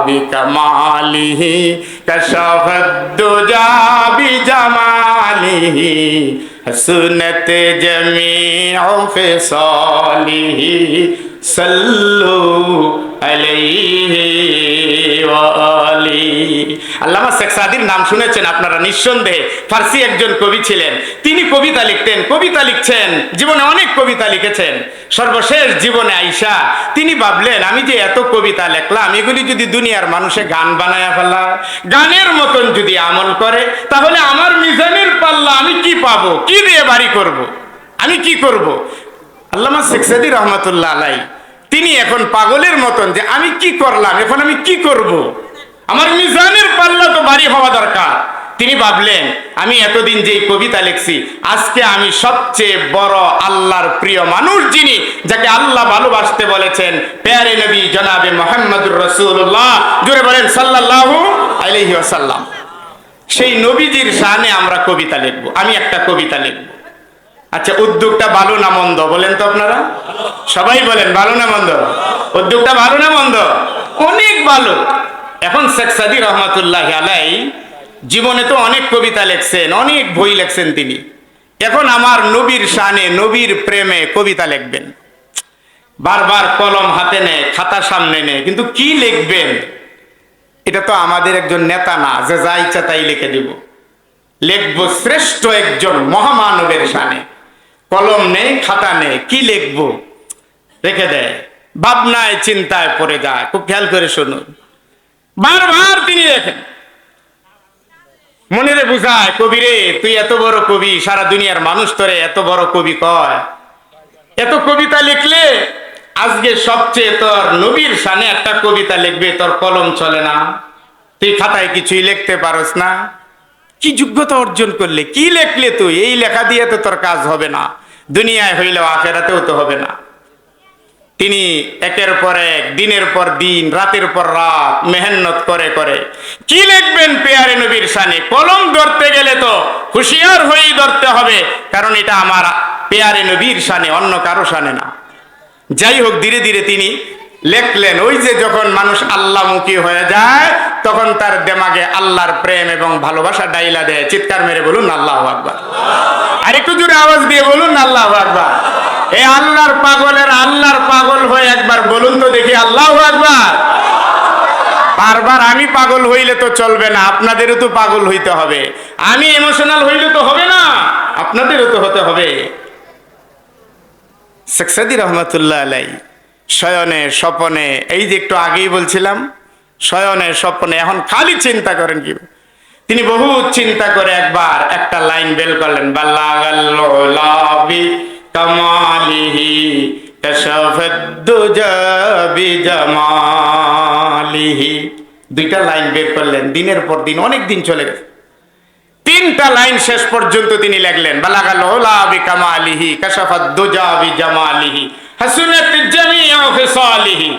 বিকামালিহি কাশাফাদ-দুজা বিজামালিহি হাসনাত জামিউ ফিসালিহি সাল্লু আলাইহি ওয়া আলিহি। আল্লামা শেখ সাদির নাম শুনেছেন আপনারা নিঃসন্দেহে। ফার্সি একজন কবি ছিলেন। তিনি কবিতা লিখতেন, কবিতা লিখছেন, জীবনে অনেক কবিতা লিখেছেন। সর্বশেষ জীবনে আইসা তিনি ভাবলেন, আমি যে এত কবিতা লিখলাম, এগুলি যদি দুনিয়ার মানুষে গান বানায়া ফেলা, গানের মতন যদি আমল করে, তাহলে আমার মিজানের পাল্লা আমি কি পাবো? কি দিয়ে বাড়ি করব? আমি কি করব? আল্লামা শেখ সাদী রহমাতুল্লাহ আলাইহি তিনি এখন পাগলের মতন যে আমি কি করলাম, এখন আমি কি করব? আমার মিজানের পাল্লা তো ভারী হওয়া দরকার। তিনি ভাবলেন, আমি এতদিন যেই কবিতা লিখছি, আজকে আমি সবচেয়ে বড় আল্লাহর প্রিয় মানুষ যিনি, যাকে আল্লাহ ভালোবাসতে বলেছেন, প্যারে নবী জনাবে মুহাম্মদুর রাসূলুল্লাহ, জুড়ে বলেন সাল্লাল্লাহু আলাইহি ওয়াসাল্লাম, সেই নবীজির শানে আমরা কবিতা লিখব। আমি একটা কবিতা লিখব। আচ্ছা, উদ্যোগটা ভালো না মন্দ বলেন তো আপনারা? সবাই বলেন, ভালো না মন্দ? উদ্যোগটা ভালো না মন্দ? অনেক ভালো। এখন শেখ সাদী রহমাতুল্লাহি আলাইহি জীবনে তো অনেক কবিতা লিখছেন, অনেক বই লিখছেন তিনি। এখন আমার নবীর শানে, নবীর প্রেমে কবিতা লিখবেন। বারবার কলম হাতে নেয়, খাতা সামনে নেয়, কিন্তু কি লিখবেন? এটা তো আমাদের একজন নেতা না যে যা ইচ্ছা তাই লিখে দিব। লিখবো শ্রেষ্ঠ একজন মহামানবের শানে। কলম নেই, খাতা নেই, কি লিখবো? রেখে দেয়, ভাবনায় চিন্তায় পড়ে যায়। খুব খেয়াল করে শুনুন। বারবার তিনি লেখেন, মনেরে বুঝায়, কবিরে তুই এত বড় কবি, সারা দুনিয়ার মানুষ তোরে এত বড় কবি কয়, এত কবিতা লিখলে আজকে সবচেয়ে তোর নবীর শানে একটা কবিতা লিখবে, তোর কলম চলে না, তুই খাতায় কিছুই লিখতে পারস না। কি যোগ্যতা অর্জন করলে? কি লেখলে তুই? এই লেখা দিয়ে তো তোর কাজ হবে না, দুনিয়ায় হইলেও আখেরাতেও তো হবে না। তিনি একের পর এক, দিনের পর দিন, রাতের পর রাত মেহনত করে করে কি লিখবেন পেয়ারে নবীর শানে? কলম ধরতে গেলে তো হুঁশিয়ার হয়েই ধরতে হবে, কারণ এটা আমার পেয়ারে নবীর শানে, অন্য কারো শানে না। যাই হোক, ধীরে ধীরে তিনি লেখলেন। ওই যে যখন মানুষ আল্লাহমুখী হয়ে যায়, তখন তার দেমাগে আল্লাহর প্রেম এবং ভালোবাসা ডাইলা দেয়। চিৎকার মেরে বলুন আল্লাহু আকবার। আর একটু জোরে আওয়াজ দিয়ে বলুন আল্লাহু আকবার। এই আল্লাহর পাগলের আল্লাহর পাগল হয়ে একবার বলুন তো দেখি আল্লাহু আকবার। বারবার আমি পাগল হইলে তো চলবে না, আপনাদেরও তো পাগল হইতে হবে। আমি ইমোশনাল হইলে তো হবে না, আপনাদেরও তো হতে হবে। শেখ সাদী রহমাতুল্লাহ আলাইহি শয়নে স্বপনে, এই যে একটু আগেই বলছিলাম, শয়নে স্বপনে এখন খালি চিন্তা করেন কি। তিনি বহুত চিন্তা করে একবার একটা লাইন বের করলেন, বাল্লাগাল্লাহু বিকামালিহি কাশাফাদ-দুজা বিজামালিহি। দুইটা লাইন বের করলেন। দিনের পর দিন, অনেক দিন চলে গেছে। তিনটা লাইন শেষ পর্যন্ত তিনি লিখলেন, বালাগাল্লাহু বিকামালিহি কাশাফাদ-দুজা বিজামালিহি হাসনাত জামিউ ফিসালিহি।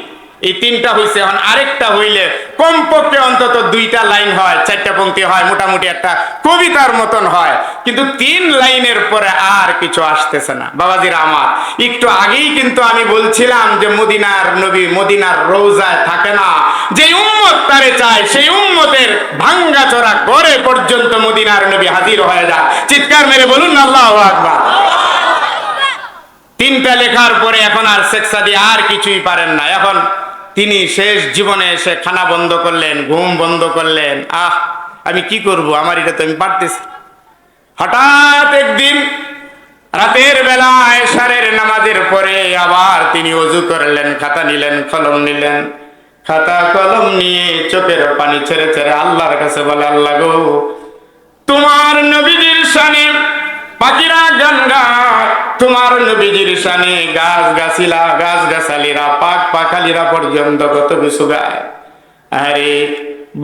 এই তিনটা হইছে। এখন আরেকটা হইলে কমপক্ষে অন্তত দুইটা লাইন হয়, চারটা পংক্তি হয়, মোটামুটি একটা কবিতার মতন হয়। কিন্তু তিন লাইনের পরে আর কিছু আসতেছে না। বাবাজিরা আমার, একটু আগেই কিন্তু আমি বলছিলাম যে মদিনার নবী মদিনার রওজায় থাকে না। যে উম্মত তারে চায়, সেই উম্মতের ভাঙ্গাচোরা ঘরে পর্যন্ত মদিনার নবী হাজির হয়ে যায়। চিৎকার মেরে বলুন আল্লাহু আকবার। তিনটা লেখার পরে এখন আর শেখ সাদী আর কিছুই পারেন না। এখন তিনি শেষ জীবনে এসে খানা বন্ধ করলেন, ঘুম বন্ধ করলেন। আমি কি করব, আমার এটা তো আমি পারতেছি। হঠাৎ একদিন রাতের বেলা এশারের নামাজের পরে আবার তিনি ওযু করলেন, খাতা নিলেন, কলম নিলেন। খাতা কলম নিয়ে চোখের পানি ছেড়ে ছেড়ে আল্লাহর কাছে বলে, আল্লাহ গো, তোমার নবীজির শানে পাখিরা গান গায়, তোমার নবীজির শানে গাছ গাছালিরা, পাক পাখালিরা পর্যন্ত কত কিছু গায়। আরে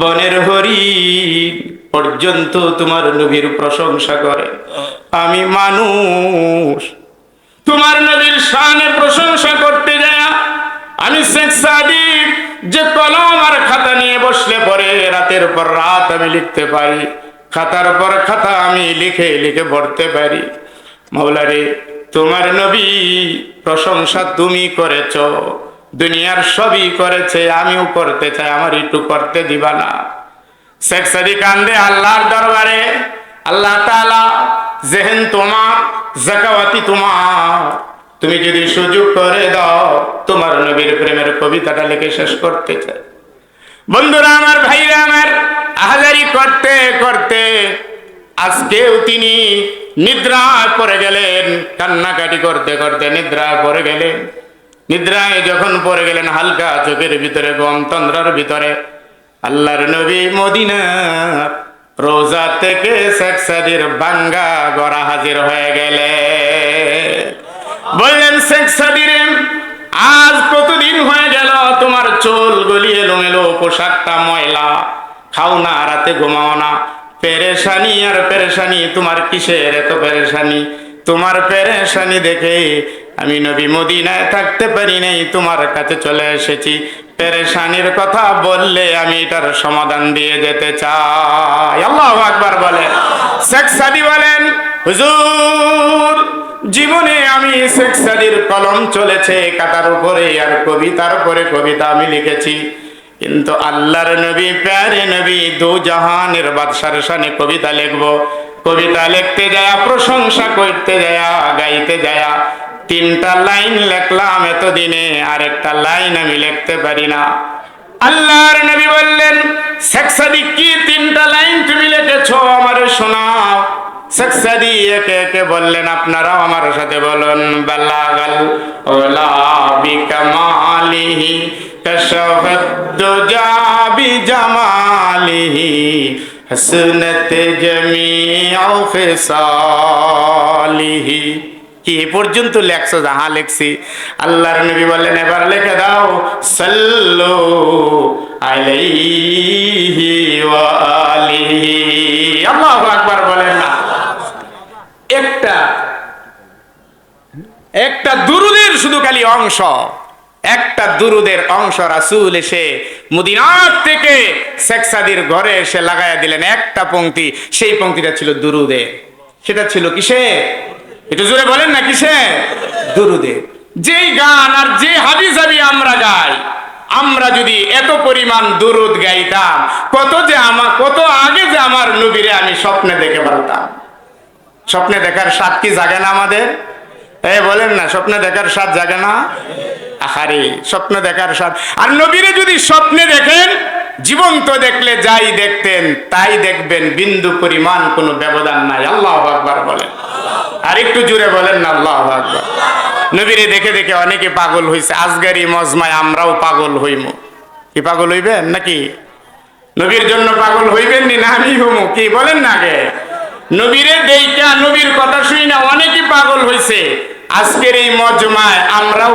বনের হরিণ পর্যন্ত তোমার নবীর প্রশংসা করে। আমি মানুষ, তোমার নবীর শানে প্রশংসা করতে যায় আমি শেখ সাদী যে কলম আর খাতা নিয়ে বসলে পরে রাতের পর রাত আমি লিখতে পারি, খাতার পর খাতা আমি লিখে লিখে ভরতে পারি। মাওলা রে, তোমার নবী প্রশংসা তুমি করেছ, দুনিয়ার সবই করেছে, আমিও করতে চাই, আমার একটু করতে দিবা না? শেখ সাদি কান্দে আল্লাহর দরবারে, আল্লাহ তাআলা জেহেন তোমার, যাকাওয়াতি তোমার, তুমি যদি সুযোগ করে দাও তোমার নবীর প্রেমের কবিতাটা লিখে শেষ করতে চাই। বন্ধুরা আমার, ভাইরা আমার, আহাজারি করতে করতে আজকেও তিনি নিদ্রায় পড়ে গেলেন, কান্নাকাটি করতে করতে নিদ্রায় পড়ে গেলেন। নিদ্রায় যখন পড়ে গেলেন, হালকা চোখের ভিতরে ঘুম, তন্দ্রার ভিতরে আল্লাহর নবী মদিনার রোজা থেকে শেখ সাদির বাঙ্গা গড়া হাজির হয়ে গেলে। বললেন, শেখ সাদিরে, আজ কতদিন হয়ে গেল তোমার চুল গলি এলোমেলো, পোশাকটা ময়লা, খাও না, রাতে ঘুমাও না, পেরেশানি আর পেরেশানি, তোমার কিসের এত পেরেশানি? তোমার পেরেশানি দেখে আমি নবী মদিনায় থাকতে পারি নাই, তোমার কাছে চলে এসেছি। পেরেশানির কথা বললে আমি এটার সমাধান দিয়ে যেতে চাই। আল্লাহু আকবার বলেন। শেখ সাদি বলেন, হুজুর, জীবনে আমি শেখ সাদির কলম চলেছে কাটার উপরে, আর কবিতার উপরে কবিতা আমি লিখেছি, কিন্তু আল্লাহর নবী, প্যারে নবী, দু জাহানের বাদশার শানে কবিতা লিখবো। কবিতা লিখতে যায়, প্রশংসা করতে যায়, গাইতে যায়, 3টা লাইন লিখলাম এতদিনে, আর একটা লাইন আমি লিখতে পারি না। আল্লাহর নবী বললেন, শেখ সাদি, কি 3টা লাইন তুমি লিখেছো আমারে শোনাও। শেখ সাদি একে একে বললেন, আপনারাও আমার সাথে বলুন, বালাগাল ওলা বিকামালিহি কাশাফাদ দুজা বিজামালিহি হাসনাত জামিউ ফিসালিহি। কি এ পর্যন্ত লেখছো? যাহা লেখছি। আল্লাহর নবী বললেন, এবার লিখে দাও, সাল্লু আলাইহি ওয়া আলিহি। আল্লাহু আকবার বলেন না। একটা দুরুদের শুধু খালি অংশ, একটা দুরুদের অংশ রাসূল এসে মদিনার থেকে শেখ সাদির ঘরে এসে লাগাইয়া দিলেন, একটা পংক্তি। সেই পংক্তিটা ছিল দুরুদে। সেটা ছিল কিসে? একটু জোরে বলেন না, কিসে? দুরুদে। যেই গান আর যে হাবিজাবি আমরা গাই, আমরা যদি এত পরিমাণ দুরুদ গাইতাম, কত আগে যে আমার নবীরে আমি স্বপ্নে দেখে বলতাম। স্বপ্নে দেখার স্বাদ কি জাগে না আমাদের? বলেন না, স্বপ্নে দেখার স্বাদ জাগে না? আহারে, স্বপ্নে দেখার স্বাদ। আর নবীরে যদি স্বপ্নে দেখেন, জীবন্ত দেখলে যাই দেখতেন তাই দেখবেন, বিন্দু পরিমাণ কোনো ব্যবধান নাই। আল্লাহু আকবার বলেন। আর একটু জোরে বলেন না, আল্লাহু আকবার। নবীরে দেখে দেখে অনেকে পাগল হইছে। আজগারি মজমায় আমরাও পাগল হইমু। কি পাগল হইবেন নাকি? নবীর জন্য পাগল হইবেন নি? না আমি হমু। কি বলেন না? আগে নবীরে দেইকা, নবীর কথা শুই না অনেকে পাগল হইছে। আজকের এই মজমায় আমরাও